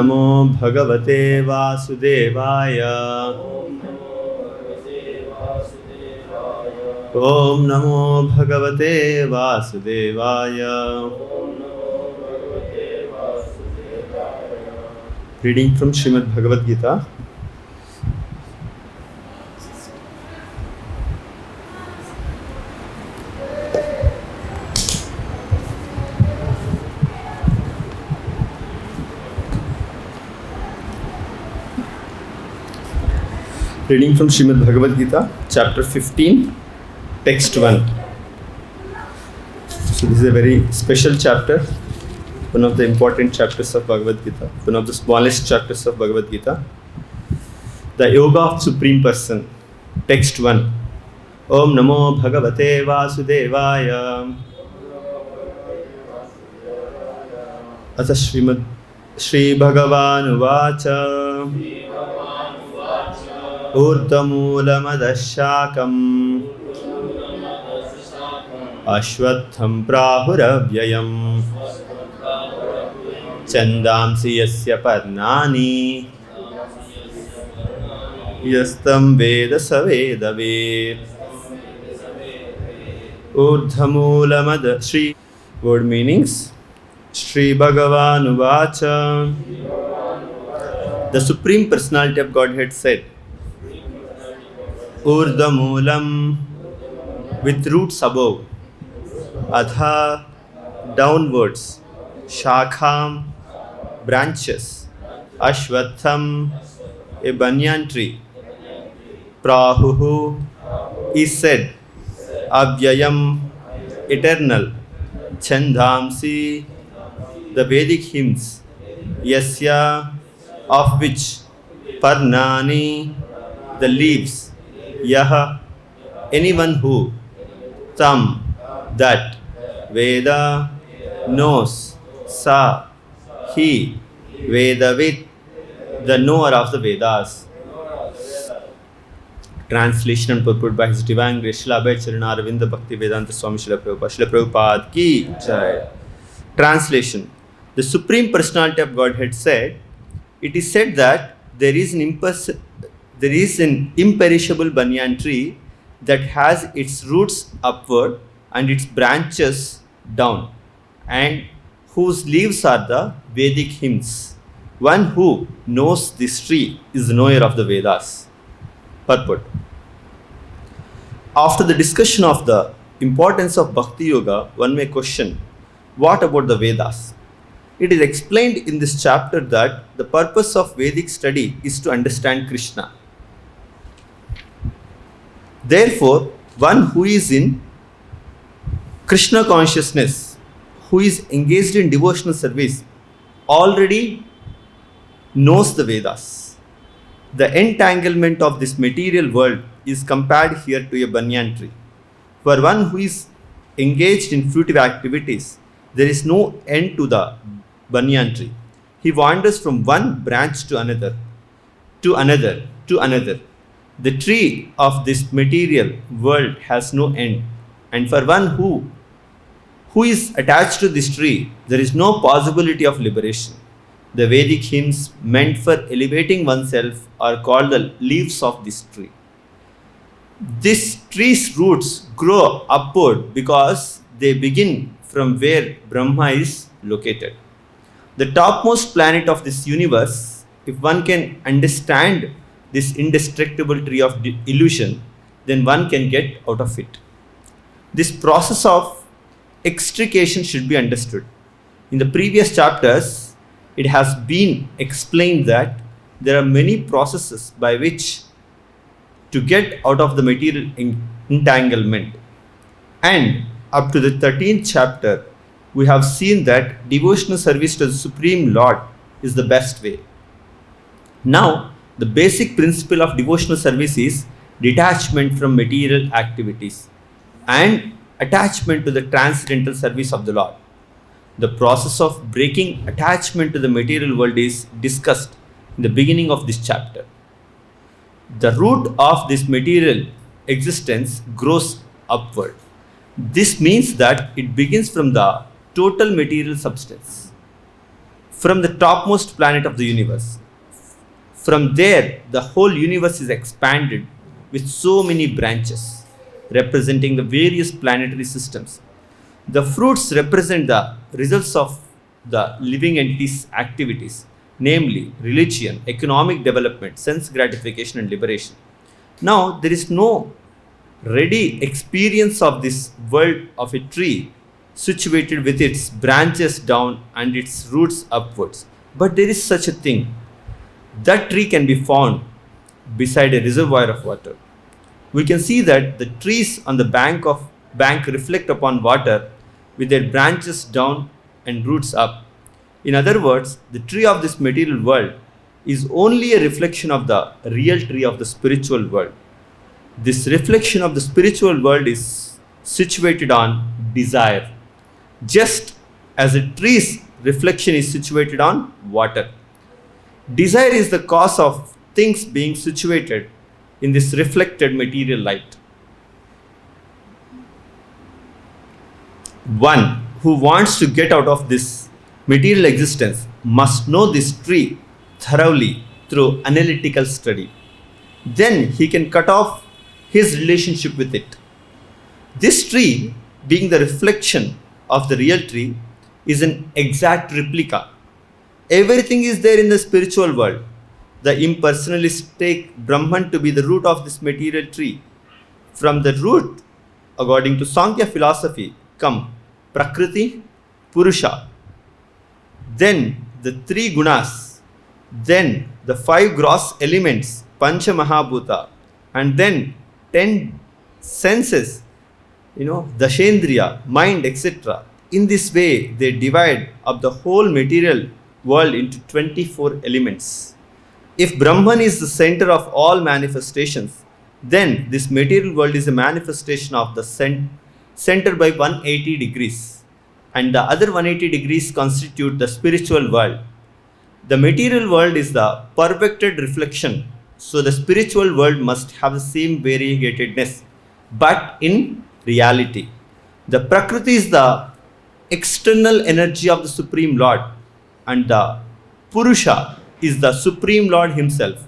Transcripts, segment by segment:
Namo Bhagavate Vasudevaya. Om Namo Bhagavate Vasudevaya. Reading from śrī-bhagavān. Reading from śrī-bhagavān, chapter 15, text 1. So this is a very special chapter, one of the important chapters of Bhagavad-Gita, one of the smallest chapters of Bhagavad-Gita. The Yoga of Supreme Person, text 1. Om Namo Bhagavate Vasudevaya. Atha śrī-bhagavān uvāca. ūrdhva-mūlam adhaḥ-śākham. aśvattham prāhur avyayam. chandāṁsi yasya parṇāni. yastam veda veda-vit. ūrdhva-mūlam adhaḥ-śrī. Word meanings. śrī-bhagavān uvāca. The Supreme Personality of Godhead said, ūrdhva-mūlam, with roots above, adhaḥ, downwards, śākham, branches, aśvattham, a banyan tree, prāhuḥ, is said, avyayam, eternal, chandāṁsi, the Vedic hymns, yasya, of which, parṇāni, the leaves, yah, anyone who, tam, that, veda, knows, sa, he, veda-vit, the knower of the Vedas. Translation and purport by His Divine Grace Srila Abhay Arvind Bhakti Vedanta Swami Srila Prabhupada. Srila Prabhupada ki jai. Translation. The Supreme Personality of Godhead said, it is said that there is an imperishable banyan tree that has its roots upward and its branches down, and whose leaves are the Vedic hymns. One who knows this tree is the knower of the Vedas. Purport. After the discussion of the importance of bhakti-yoga, one may question, what about the Vedas? It is explained in this chapter that the purpose of Vedic study is to understand Krishna. Therefore, one who is in Krishna consciousness, who is engaged in devotional service, already knows the Vedas. The entanglement of this material world is compared here to a banyan tree. For one who is engaged in fruitive activities, there is no end to the banyan tree. He wanders from one branch to another, to another, to another. The tree of this material world has no end, and for one who is attached to this tree, there is no possibility of liberation. The Vedic hymns meant for elevating oneself are called the leaves of this tree. This tree's roots grow upward because they begin from where Brahma is located. The topmost planet of this universe, if one can understand this indestructible tree of illusion, then one can get out of it. This process of extrication should be understood. In the previous chapters, it has been explained that there are many processes by which to get out of the material entanglement. And up to the 13th chapter, we have seen that devotional service to the Supreme Lord is the best way. Now, the basic principle of devotional service is detachment from material activities and attachment to the transcendental service of the Lord. The process of breaking attachment to the material world is discussed in the beginning of this chapter. The root of this material existence grows upward. This means that it begins from the total material substance. from the topmost planet of the universe. From there, the whole universe is expanded with so many branches, representing the various planetary systems. The fruits represent the results of the living entities' activities, namely religion, economic development, sense gratification, and liberation. Now, there is no ready experience of this world of a tree situated with its branches down and its roots upwards. But there is such a thing. That tree can be found beside a reservoir of water. We can see that the trees on the bank reflect upon water with their branches down and roots up. In other words, the tree of this material world is only a reflection of the real tree of the spiritual world. This reflection of the spiritual world is situated on desire, just as a tree's reflection is situated on water. Desire is the cause of things being situated in this reflected material light. One who wants to get out of this material existence must know this tree thoroughly through analytical study. Then he can cut off his relationship with it. This tree, being the reflection of the real tree, is an exact replica. Everything is there in the spiritual world. The impersonalists take Brahman to be the root of this material tree. From the root, according to Sankhya philosophy, come Prakriti, Purusha, then the three gunas, then the five gross elements, Pancha Mahabhuta, and then 10 senses, Dashendriya, mind, etc. In this way, they divide up the whole material world into 24 elements. If Brahman is the center of all manifestations, then this material world is a manifestation of the center by 180 degrees, and the other 180 degrees constitute the spiritual world. The material world is the perfected reflection, so the spiritual world must have the same variegatedness, but in reality. The Prakriti is the external energy of the Supreme Lord, and the Purusha is the Supreme Lord Himself,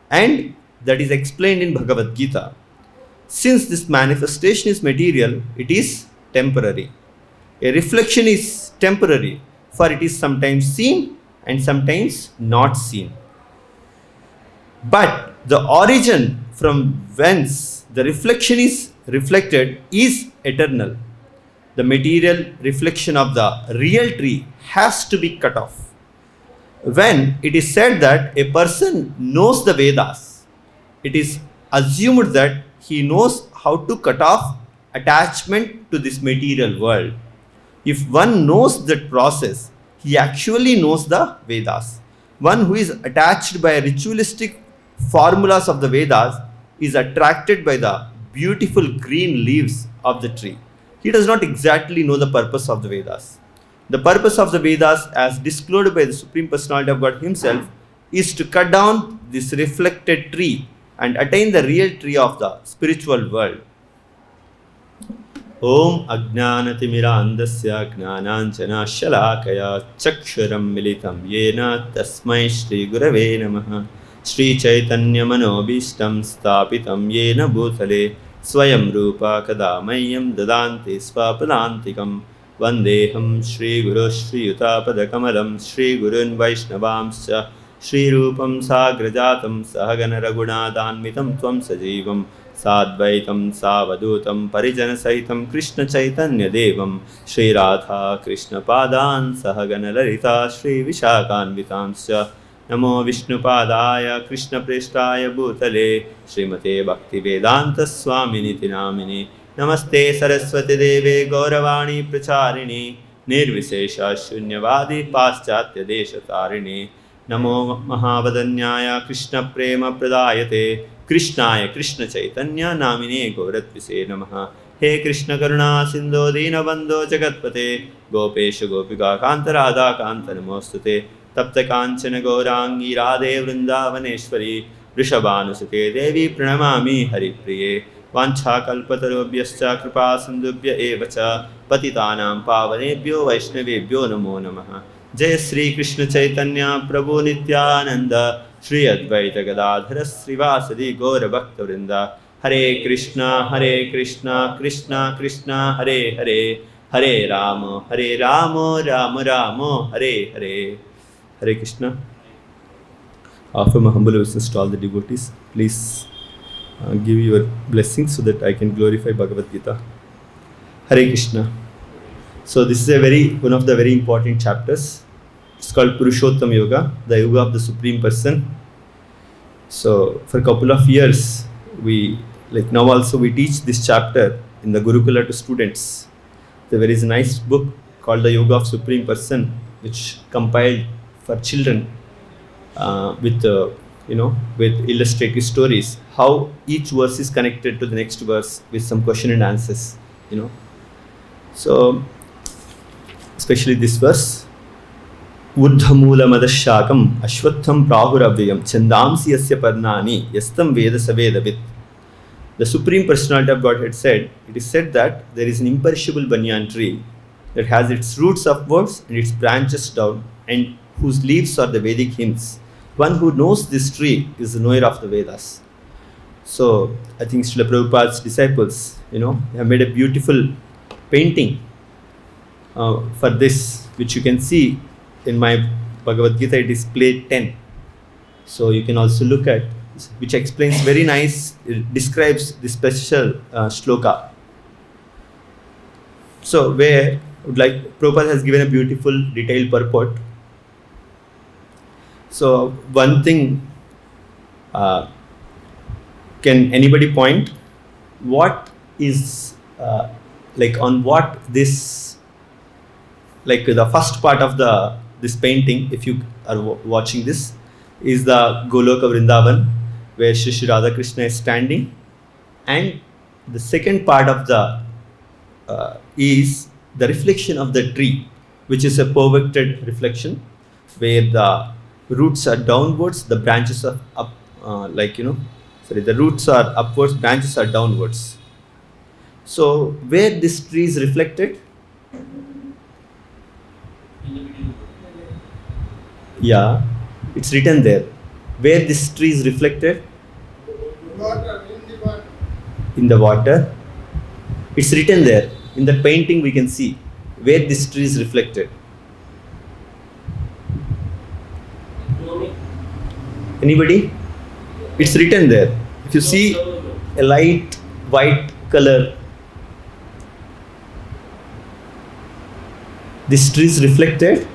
and that is explained in Bhagavad-Gita. Since this manifestation is material, it is temporary. A reflection is temporary, for it is sometimes seen and sometimes not seen. But the origin from whence the reflection is reflected is eternal. The material reflection of the real tree has to be cut off. When it is said that a person knows the Vedas, it is assumed that he knows how to cut off attachment to this material world. If one knows that process, he actually knows the Vedas. One who is attached by ritualistic formulas of the Vedas is attracted by the beautiful green leaves of the tree. He does not exactly know the purpose of the Vedas. The purpose of the Vedas, as disclosed by the Supreme Personality of God Himself, is to cut down this reflected tree and attain the real tree of the spiritual world. Om Ajnanatimira-andasya Jnananjana Shalakaya Chakshuram Militam Yena Tasmai Shri Gurave Namaha Shri Chaitanya Manobishtam Stapitam Yena Bhutale Swayam Rupa Kadamayam Dadanti Svapadantikam Vandeham Shri Guru Shri Yutapadakamalam Shri Gurun Vaishnavamscha Shri Rupam Sagrajatam Sahagana Raghunathanvitam Tvam Sajivam Sadvaitam Savadutam Parijana Sahitam Krishna Chaitanya Devam Shri Radha Krishna Padan Sahagana Lalita Shri Vishakhanvitamscha Namo Vishnu Padaya Krishna Preshtaya Bhutale Srimate Bhakti Vedanta Swamini Namini Namaste Saraswati Deve Gauravani Pracharini Nirvishesha Shunyavadi Paschatya Deshatarine Namo Mahavadanyaya Krishna Prema Pradayate Krishnaya Krishna Chaitanya Namine Gauratpise Namaha He Krishna Karuna Sindho Dina Bandho Jagatpate Gopesha Gopika Kanta Radha Kanta Namostute Tapta Kanchana Gaurangi Radhe Vrindavaneshwari Vrishabhanusute Devi Pranamami Haripriye Vancha Kalpatarobhyascha Kripa Sindhubhya Evacha Patitanam Pavanebhyo Vaishnavebhyo Namo Namaha Jai Sri Krishna Chaitanya Prabhu Nityananda Shri Advaita Gadadhara Srivasadi Gaura Bhakta Vrinda. Hare Krishna Krishna Krishna Hare Hare, Hare Rama Rama Rama Hare Hare. Hare Krishna. Offer my humble obeisance to all the devotees. Please give your blessings so that I can glorify Bhagavad-Gita. Hare Krishna. So this is one of the very important chapters. It's called Purushottam Yoga, the yoga of the Supreme Person. So for a couple of years, now also we teach this chapter in the Gurukula to students. There is a nice book called the Yoga of Supreme Person, which compiled for children with illustrative stories, how each verse is connected to the next verse with some question and answers. So especially this verse, ūrdhva-mūlam adhaḥ-śākham aśvattham prāhur avyayam chandāṁsi yasya parṇāni yastam veda-vit. The Supreme Personality of Godhead said, it is said that there is an imperishable banyan tree that has its roots upwards and its branches down, and whose leaves are the Vedic hymns. One who knows this tree is the knower of the Vedas. So I think Srila Prabhupada's disciples, have made a beautiful painting for this, which you can see in my Bhagavad-Gita. It is plate 10. So you can also look at, which explains very nice, it describes the special shloka. So where Prabhupada has given a beautiful detailed purport. So one thing, can anybody point what is on what this, the first part of this painting, if you are watching this, is the Goloka Vrindavan, where Shri Radha Krishna is standing, and the second part of the is the reflection of the tree, which is a perverted reflection, where the roots are downwards, the branches are up, the roots are upwards, branches are downwards. So where this tree is reflected? Yeah, it's written there. Where this tree is reflected? In the water. It's written there. In the painting we can see where this tree is reflected. Anybody? It's written there. If you see a light white color, this tree is reflected.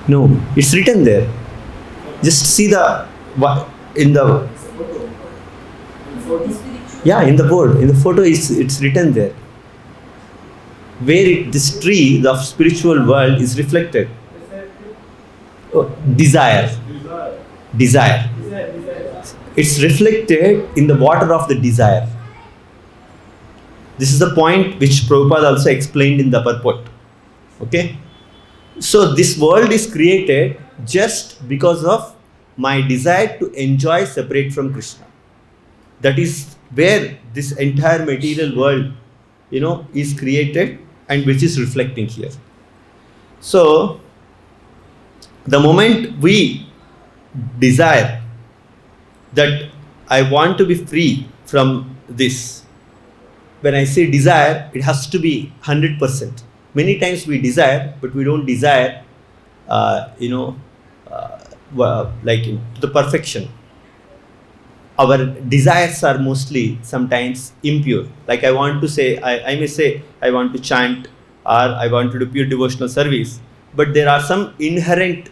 No, it's written there. Just see in the board, in the photo it's written there. Where this tree, the spiritual world, is reflected. Oh, desire. It's reflected in the water of the desire. This is the point which Prabhupada also explained in the purport. Okay? So this world is created just because of my desire to enjoy separate from Krishna. That is where this entire material world, is created, and which is reflecting here. So the moment we desire that I want to be free from this, when I say desire, it has to be 100%. Many times we desire, but we don't desire, to the perfection. Our desires are mostly sometimes impure. Like I want to say, I may say, I want to chant, or I want to do pure devotional service, but there are some inherent,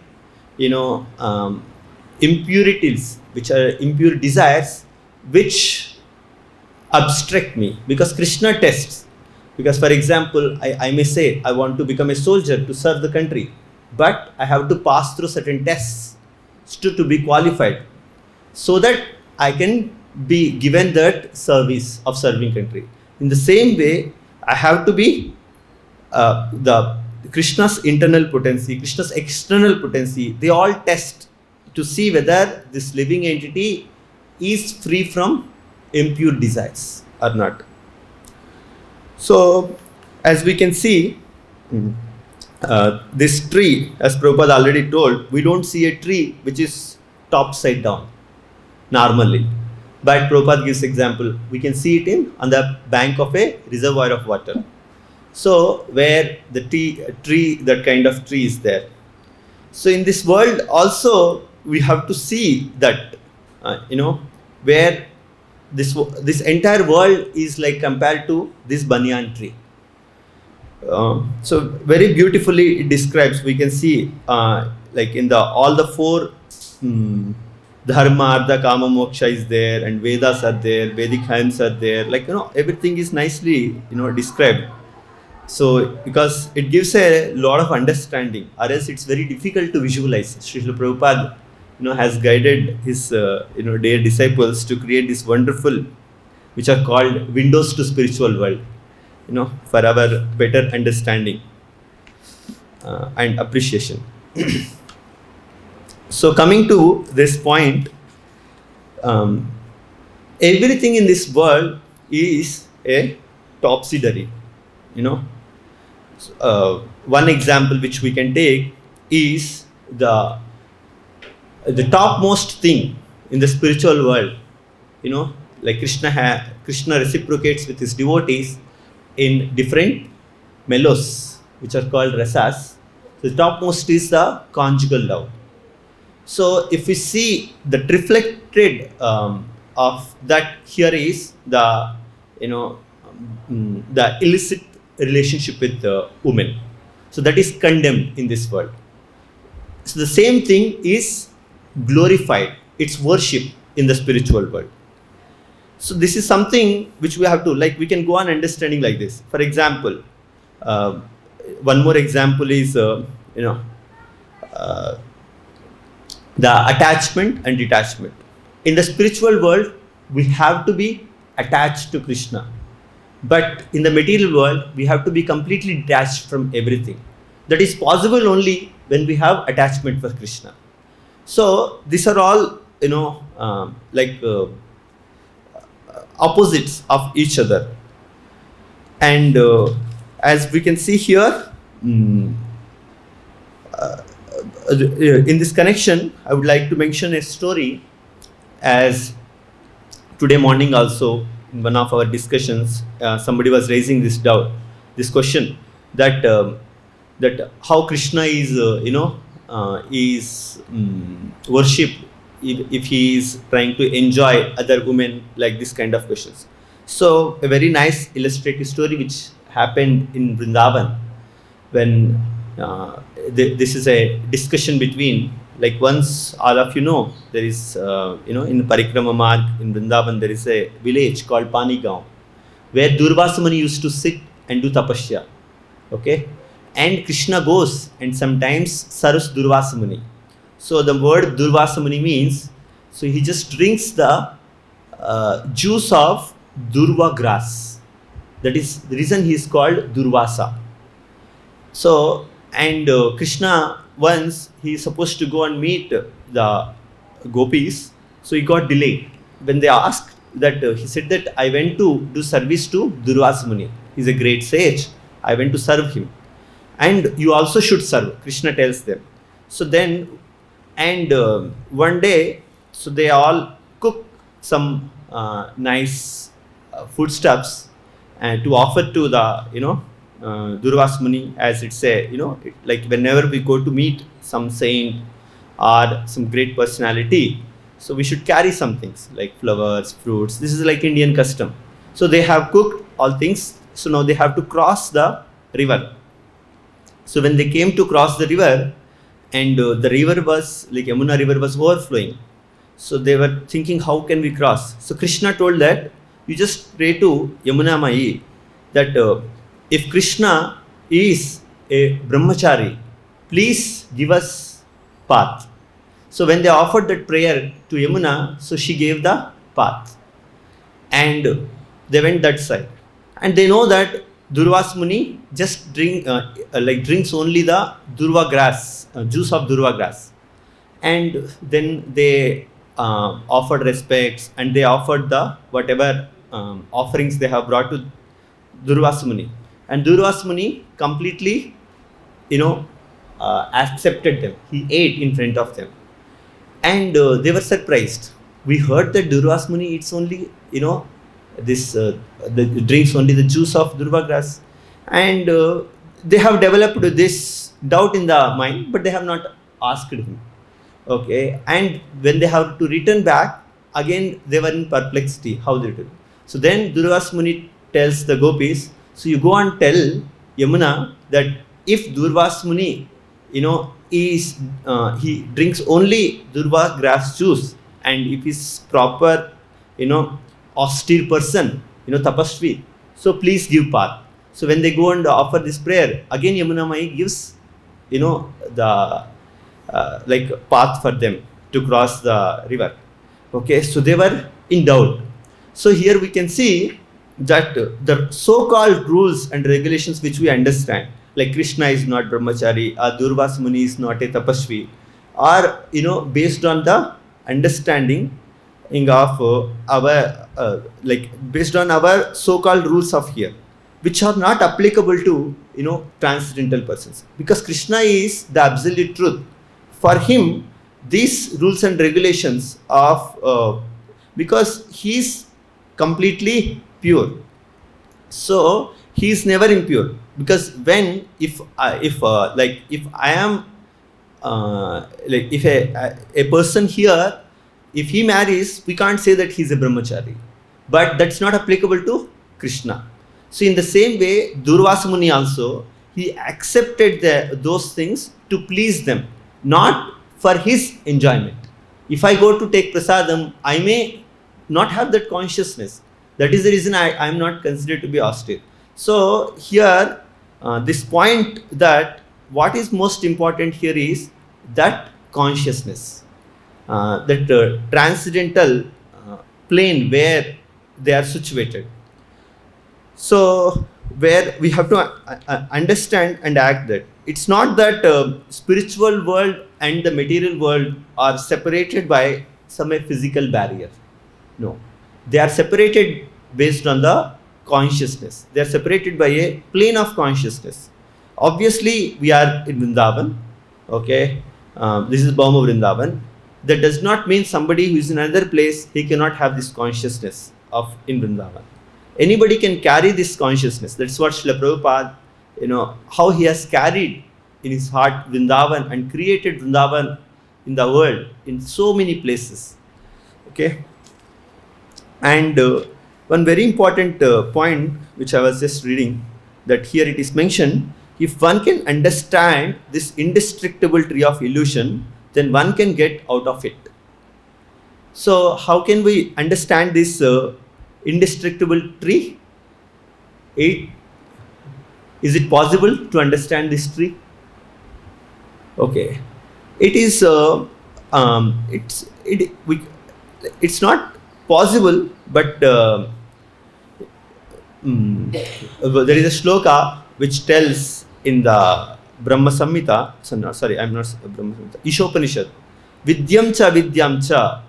impurities, which are impure desires, which obstruct me, because Krishna tests. Because for example, I may say I want to become a soldier to serve the country, but I have to pass through certain tests to be qualified, so that I can be given that service of serving country. In the same way, I have to be the Krishna's internal potency, Krishna's external potency. They all test to see whether this living entity is free from impure desires or not. So as we can see, this tree, as Prabhupada already told, we don't see a tree which is top side down normally. But Prabhupada gives example, we can see it on the bank of a reservoir of water. So where the tree, that kind of tree is there. So in this world also we have to see that, where this entire world is like compared to this banyan tree. So very beautifully it describes. We can see like in all the four dharma, artha, kama, moksha is there, and Vedas are there, Vedic hymns are there. Like everything is nicely described. So because it gives a lot of understanding, or else it's very difficult to visualize. Srila Prabhupada has guided his dear disciples to create this wonderful, which are called windows to spiritual world, for our better understanding and appreciation. So coming to this point, everything in this world is a topsy-turvy. One example which we can take is the topmost thing in the spiritual world. Like Krishna reciprocates with his devotees in different mellows, which are called rasas. The topmost is the conjugal love. So if we see the reflected of that here is the the illicit relationship with women. So that is condemned in this world. So the same thing is glorified. It's worship in the spiritual world. So this is something which we have to, we can go on understanding like this. For example, one more example is the attachment and detachment. In the spiritual world, we have to be attached to Krishna. But in the material world, we have to be completely detached from everything. That is possible only when we have attachment for Krishna. So these are all, opposites of each other. And as we can see here, in this connection, I would like to mention a story. As today morning also, in one of our discussions, somebody was raising this doubt, this question, that how Krishna is worshipped if he is trying to enjoy other women, like this kind of questions. So a very nice illustrative story which happened in Vrindavan, when this is a discussion between, once all of there is in Parikrama Marg in Vrindavan, there is a village called Panigaon, where Durvasa Muni used to sit and do tapasya. Okay, and Krishna goes and sometimes serves Durvasa Muni. So the word Durvasa Muni means, so he just drinks the juice of Durva grass. That is the reason he is called Durvasa. So, and Krishna, once he is supposed to go and meet the gopis, so he got delayed. When they asked that, he said that I went to do service to Durvasa Muni. He is a great sage. I went to serve him. And you also should serve, Krishna tells them. So then, and one day, so they all cook some nice foodstuffs and to offer to the, Durvasa Muni, as it's a, like whenever we go to meet some saint or some great personality, so we should carry some things like flowers, fruits. This is like Indian custom. So they have cooked all things. So now they have to cross the river. So when they came to cross the river, and the river was, like Yamuna river was overflowing. So they were thinking, how can we cross? So Krishna told that, you just pray to Yamuna Mai that if Krishna is a brahmachari, please give us path. So when they offered that prayer to Yamuna, so she gave the path. And they went that side. And they know that Durvasa Muni just drinks only the Durva grass, juice of Durva grass. And then they offered respects, and they offered the whatever offerings they have brought to Durvasa Muni. And Durvasa Muni completely, accepted them. He ate in front of them. And they were surprised. We heard that Durvasa Muni eats only, drinks only the juice of durva grass. And they have developed this doubt in the mind, but they have not asked him. Okay. And when they have to return back, again they were in perplexity how they do. So then Durvasa Muni tells the gopis, so you go and tell Yamuna that if Durvasa Muni, he drinks only durva grass juice, and if he's proper, austere person, tapasvi, so please give path. So when they go and offer this prayer, again Yamuna Mai gives, the path for them to cross the river. Okay, so they were in doubt. So here we can see that the so-called rules and regulations which we understand, like Krishna is not brahmachari, or Durvasa Muni is not a tapasvi, are based on the understanding of based on our so-called rules of here, which are not applicable to transcendental persons, because Krishna is the absolute truth. For him, these rules and regulations of because he is completely pure, so he is never impure. Because when if I am if a person here, if he marries, we can't say that he is a brahmachari, but that's not applicable to Krishna. So in the same way, Durvasa Muni also, he accepted those things to please them, not for his enjoyment. If I go to take prasadam, I may not have that consciousness. That is the reason I am not considered to be austere. So here, this point that what is most important here is that consciousness, that transcendental plane where they are situated. So where we have to understand and act that it's not that spiritual world and the material world are separated by some physical barrier. No, they are separated based on the consciousness. They are separated by a plane of consciousness. Obviously, we are in Vrindavan. Okay, this is Bhauma Vrindavan. That does not mean somebody who is in another place, he cannot have this consciousness of in Vrindavan. Anybody can carry this consciousness. That's what Srila Prabhupada, how he has carried in his heart Vrindavan and created Vrindavan in the world in so many places. Okay. And one very important point which I was just reading, that here it is mentioned, if one can understand this indestructible tree of illusion, then one can get out of it. So how can we understand this indestructible tree? Is it possible to understand this tree? Okay, it is. It's not possible, but there is a shloka which tells in the Brahma Samhita. Brahma Samhita. Ishopanishad. Vidyam cha vidyam cha.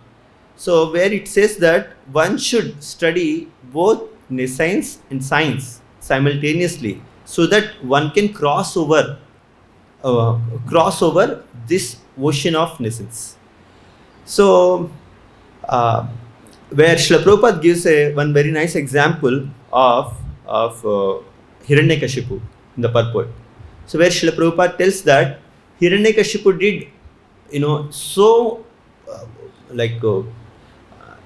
So where it says that one should study both science and science simultaneously, so that one can cross over this ocean of nescience. So where Srila Prabhupada gives one very nice example of Hiranyakashipu in the purport. So where Srila Prabhupada tells that Hiranyakashipu did,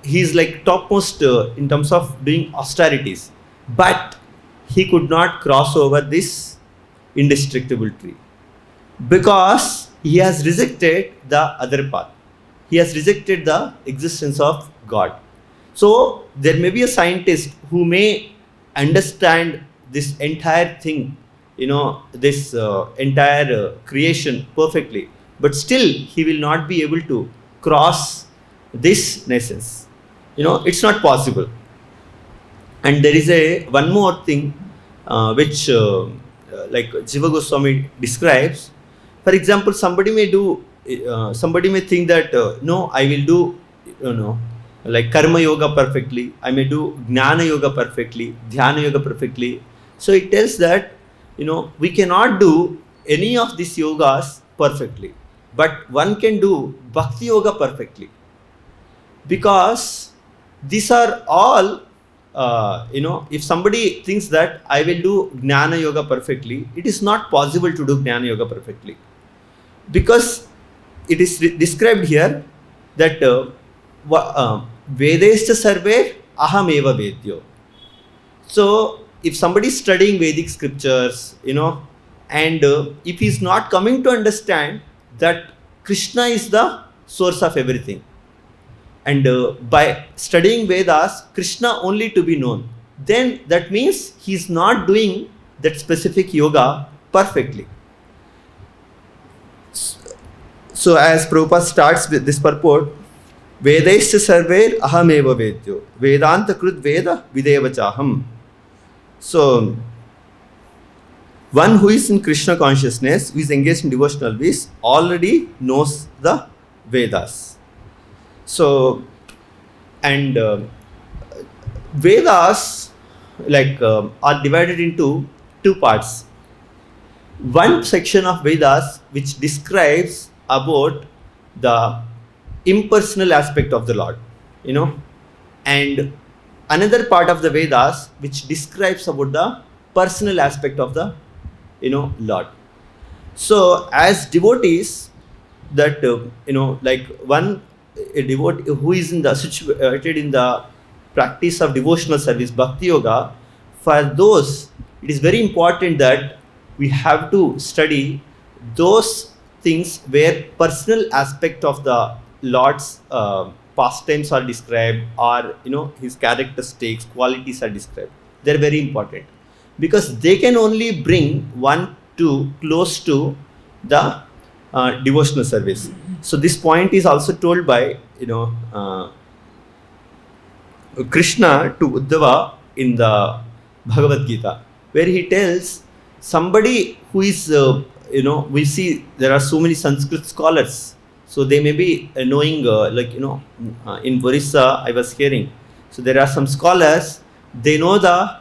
he is like topmost in terms of doing austerities, but he could not cross over this indestructible tree because he has rejected the other path. He has rejected the existence of God. So there may be a scientist who may understand this entire thing, this entire creation perfectly, but still he will not be able to cross this nescience. It's not possible. And there is one more thing which Jiva Goswami describes. For example, somebody may think that no, I will do like karma yoga perfectly, I may do jnana yoga perfectly, dhyana yoga perfectly. So it tells that, we cannot do any of these yogas perfectly, but one can do bhakti yoga perfectly, because these are all, if somebody thinks that I will do jnana yoga perfectly, it is not possible to do jnana yoga perfectly, because it is described here that vedescha sarve aham eva vedyo. So if somebody is studying Vedic scriptures, and if he is not coming to understand that Krishna is the source of everything, and by studying Vedas, Krishna only to be known, then that means he is not doing that specific yoga perfectly. So as Prabhupada starts with this purport, Vedescha sarver aham eva vedyo, Vedanta krut veda videvachaham. So one who is in Krishna consciousness, who is engaged in devotional bliss, already knows the Vedas. So, and Vedas are divided into two parts. One section of Vedas which describes about the impersonal aspect of the Lord, and another part of the Vedas which describes about the personal aspect of the Lord. So as devotees, that a devotee who is situated in the practice of devotional service, bhakti yoga, for those it is very important that we have to study those things where personal aspect of the Lord's pastimes are described, or his characteristics, qualities are described. They are very important, because they can only bring one to close to the devotional service. So this point is also told by Krishna to Uddhava in the Bhagavad-Gita, where he tells somebody who is we see there are so many Sanskrit scholars, so they may be knowing in Orissa I was hearing, so there are some scholars, they know the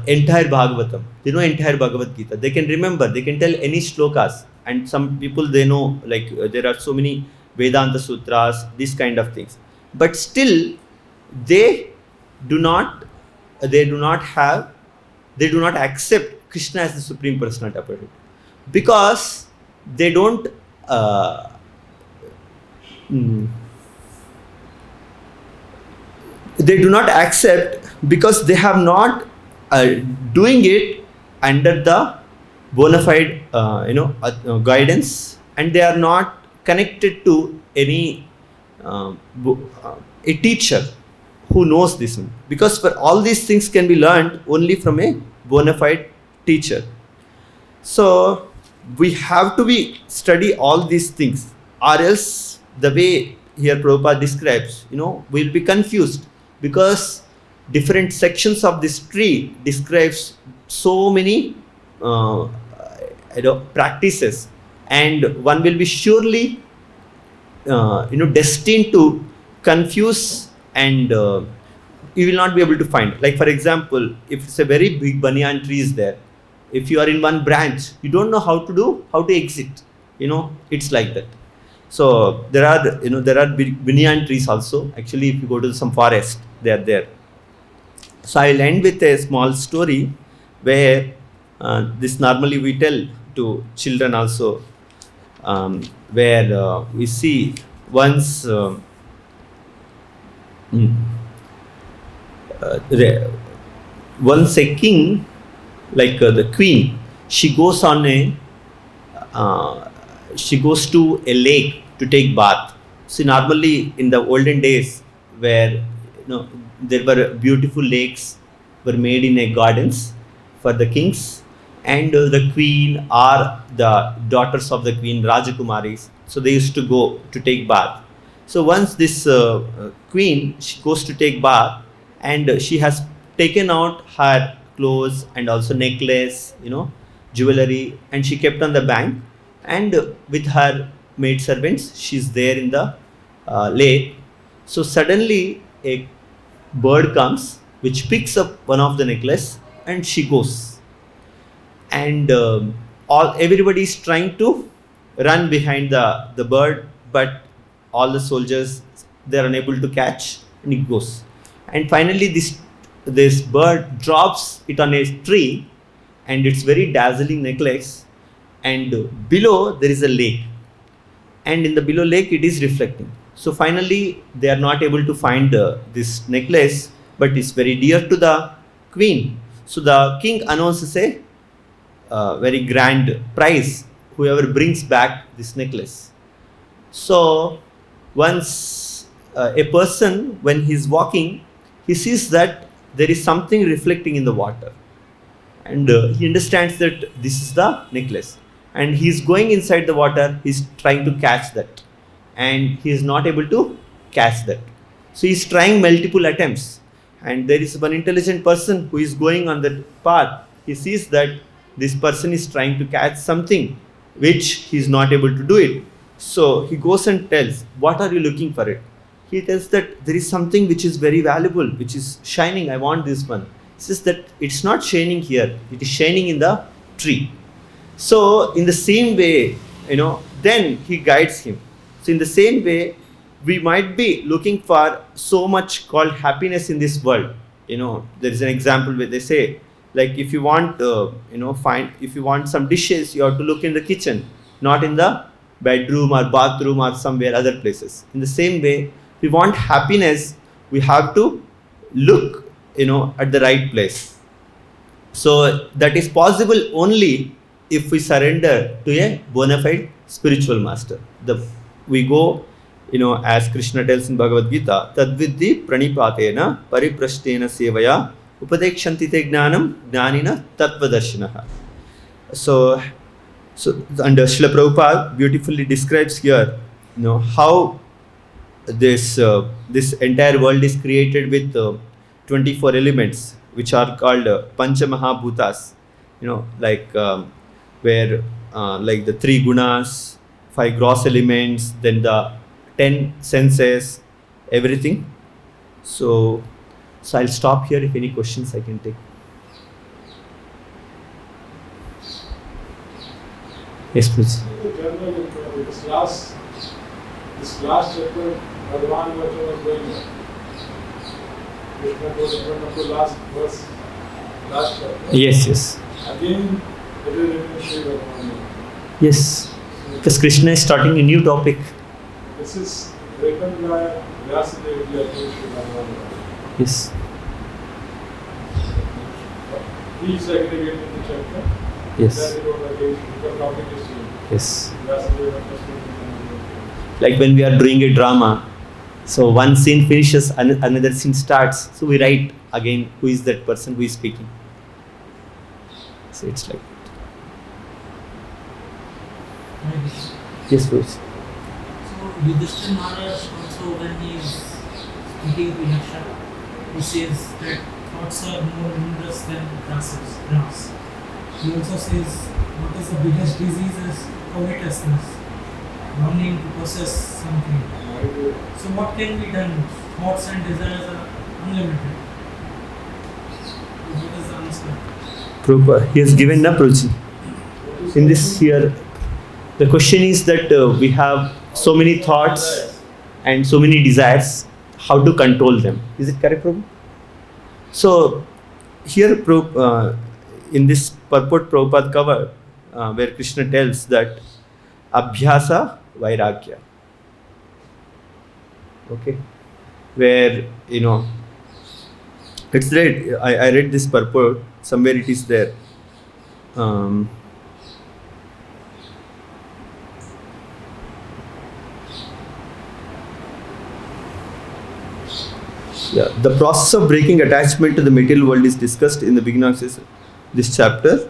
entire Bhagavatam, they know entire Bhagavad-Gita, they can remember, they can tell any shlokas, and some people they know there are so many Vedanta sutras, these kind of things, but still they do not accept Krishna as the Supreme Personality of Godhead, because they don't they do not accept, because they have not doing it under the bona fide guidance, and they are not connected to any a teacher who knows this one, because for all these things can be learned only from a bona fide teacher. So we have to study all these things, or else the way here Prabhupada describes, we'll be confused, because different sections of this tree describes so many practices, and one will be surely destined to confuse, and you will not be able to find. Like for example, if it's a very big banyan tree is there, if you are in one branch, you don't know how to exit. It's like that. So there are big banyan trees also. Actually, if you go to some forest, they are there. So I will end with a small story where this normally we tell to children also, where we see once once a king, the queen, she goes to a lake to take bath. See, normally in the olden days, where there were beautiful lakes were made in a gardens for the kings, and the queen or the daughters of the queen, Rajakumaris, so they used to go to take bath. So once this queen, she goes to take bath, and she has taken out her clothes and also necklace, jewelry, and she kept on the bank, and with her maid servants, she's there in the lake. So suddenly a bird comes which picks up one of the necklace, and she goes and everybody is trying to run behind the bird, but all the soldiers, they are unable to catch, and it goes. And finally this bird drops it on a tree, and it's very dazzling necklace, and below there is a lake, and in the below lake it is reflecting. So finally they are not able to find this necklace, but it's very dear to the queen. So the king announces a very grand prize, whoever brings back this necklace. So once a person, when he's walking, he sees that there is something reflecting in the water, and he understands that this is the necklace, and he's going inside the water, he's trying to catch that, and he is not able to catch that. So he's trying multiple attempts, and there is one intelligent person who is going on that path. He sees that this person is trying to catch something which he is not able to do it. So he goes and tells, what are you looking for it? He tells that there is something which is very valuable, which is shining, I want this one. He says that it's not shining here, it is shining in the tree. So in the same way, then he guides him. So in the same way, we might be looking for so much called happiness in this world. There is an example where they say, like, if you want, if you want some dishes, you have to look in the kitchen, not in the bedroom or bathroom or somewhere other places. In the same way, if we want happiness, we have to look, at the right place. So that is possible only if we surrender to a bona fide spiritual master. We go, as Krishna tells in Bhagavad-Gita, tadvidhi pranipatena pariprashtena sevaya upadekshanti te gnanam gnanina tattvadarshinaha. So and Srila Prabhupada beautifully describes here, how this entire world is created with 24 elements, which are called Pancha Mahabhutas, where like the 3 gunas, 5 gross elements, then the 10 senses, everything. So I'll stop here. If any questions I can take. Yes, please. This last chapter, Bhagavan was going on. Krishna goes in front of the last verse, last chapter. Yes. Again, it is written śrī-bhagavān. Yes, because Krishna is starting a new topic. This is written by Vyasadeva śrī-bhagavān. Yes. He segregated the chapter. Yes. Then he wrote again, the topic is changed. Yes. Vyasadeva. Like when we are doing a drama, so one scene finishes, another scene starts. So we write again who is that person who is speaking. So it's like that. Yes, please. So Yudhishthira Maharaj also, when he is speaking to Yaksha, he says that thoughts are more numerous than grass. He also says what is the biggest disease is covetousness, longing to possess something. So what can be done? Thoughts and desires are unlimited. What is the answer? Prabhupada, he has given an approach. In this here, the question is that we have so many thoughts and so many desires, how to control them. Is it correct, Prabhu? So here in this purport Prabhupada covered, where Krishna tells that abhyasa vairagya. Okay, where it's read. I read this purport somewhere. It is there. The process of breaking attachment to the material world is discussed in the beginning of this chapter.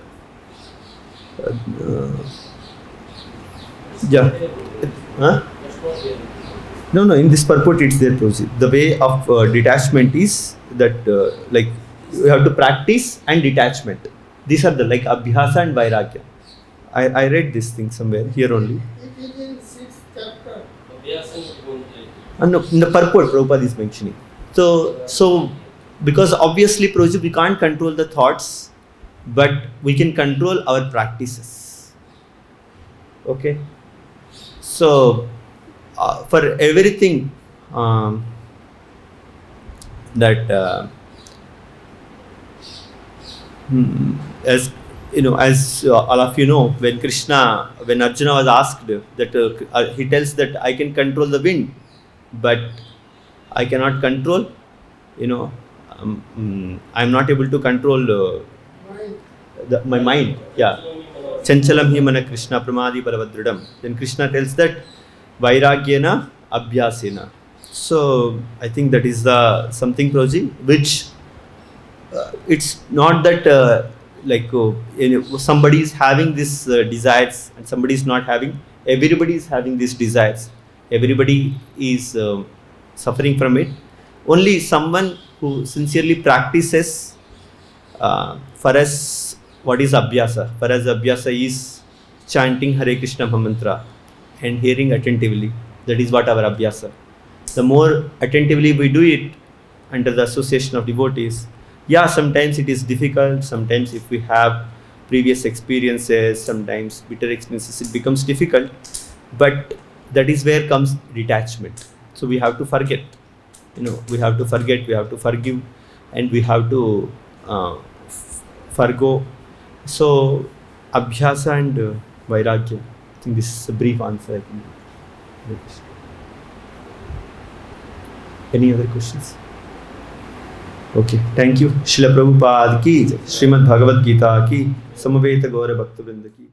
No, in this purport it's there. The way of detachment is that like you have to practice and detachment. These are the like abhyasa and vairagya. I read this thing somewhere here only. It is in 6th chapter. No, in the purport Prabhupada is mentioning. So because obviously Prabhuji, we can't control the thoughts but we can control our practices. Okay, so for everything that as you know, as all of you know, when Arjuna was asked that he tells that I can control the wind, but I cannot control, I'm not able to control my mind. Yeah. Chanchalam hi mana Krishna pramadi paravadridam. Then Krishna tells that vairagyena abhyasena. So I think that is the something, Prabhuji, which it's not that somebody is having these desires and somebody is not having. Everybody is having these desires. Everybody is suffering from it. Only someone who sincerely practices, for us, what is abhyasa? For us, abhyasa is chanting Hare Krishna mantra and hearing attentively. That is what our abhyasa. The more attentively we do it under the association of devotees, yeah, sometimes it is difficult. Sometimes if we have previous experiences, sometimes bitter experiences, it becomes difficult. But that is where comes detachment. So we have to forget. We have to forget, we have to forgive, and we have to forgo. So, abhyasa and vairagya. I think this is a brief answer I can give. Any other questions? Okay, thank you. Srila Prabhupada ki, Srimad Bhagavad-Gita ki, Samaveta Gaura Bhakta Vrinda ki.